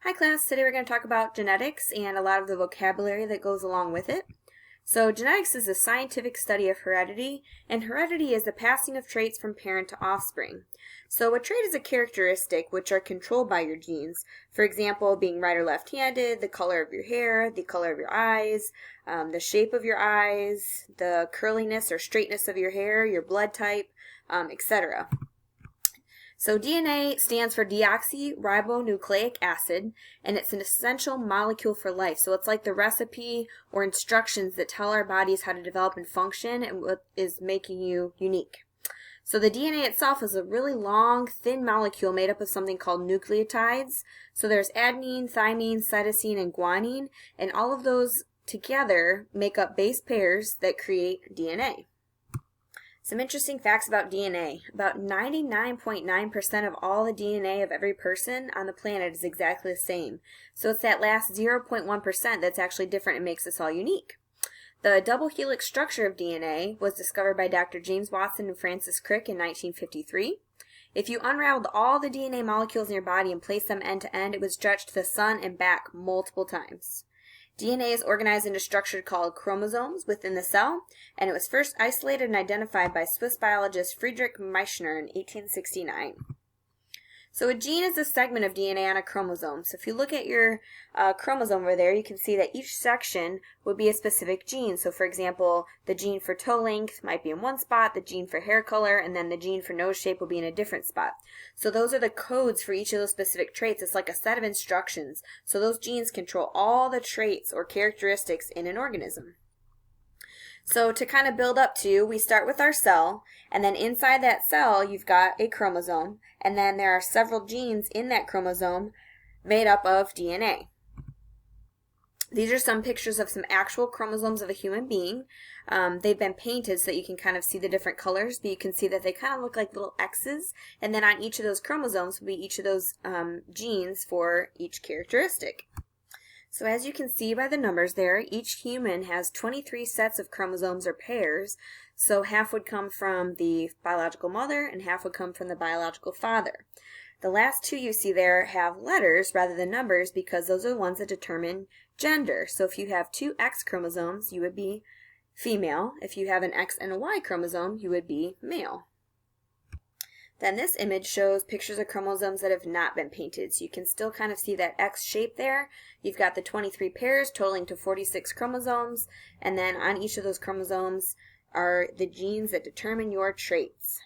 Hi class, today we're going to talk about genetics and a lot of the vocabulary that goes along with it. So genetics is a scientific study of heredity, and heredity is the passing of traits from parent to offspring. So a trait is a characteristic which are controlled by your genes. For example, being right or left-handed, the color of your hair, the color of your eyes, the shape of your eyes, the curliness or straightness of your hair, your blood type, etc. So DNA stands for deoxyribonucleic acid, and it's an essential molecule for life. So it's like the recipe or instructions that tell our bodies how to develop and function and what is making you unique. So the DNA itself is a really long, thin molecule made up of something called nucleotides. So there's adenine, thymine, cytosine, and guanine, and all of those together make up base pairs that create DNA. Some interesting facts about DNA. About 99.9% of all the DNA of every person on the planet is exactly the same. So it's that last 0.1% that's actually different and makes us all unique. The double helix structure of DNA was discovered by Dr. James Watson and Francis Crick in 1953. If you unraveled all the DNA molecules in your body and placed them end to end, it would stretch to the sun and back multiple times. DNA is organized into structures called chromosomes within the cell, and it was first isolated and identified by Swiss biologist Friedrich Michener in 1869. So a gene is a segment of DNA on a chromosome. So if you look at your chromosome over there, you can see that each section would be a specific gene. So for example, the gene for toe length might be in one spot, the gene for hair color, and then the gene for nose shape will be in a different spot. So those are the codes for each of those specific traits. It's like a set of instructions. So those genes control all the traits or characteristics in an organism. So to kind of build up to, we start with our cell, and then inside that cell you've got a chromosome, and then there are several genes in that chromosome made up of DNA. These are some pictures of some actual chromosomes of a human being. They've been painted so that you can kind of see the different colors, but you can see that they kind of look like little X's, and then on each of those chromosomes will be each of those genes for each characteristic. So as you can see by the numbers there, each human has 23 sets of chromosomes or pairs. So half would come from the biological mother and half would come from the biological father. The last two you see there have letters rather than numbers because those are the ones that determine gender. So if you have two X chromosomes, you would be female. If you have an X and a Y chromosome, you would be male. Then this image shows pictures of chromosomes that have not been painted. So you can still kind of see that X shape there. You've got the 23 pairs totaling to 46 chromosomes. And then on each of those chromosomes are the genes that determine your traits.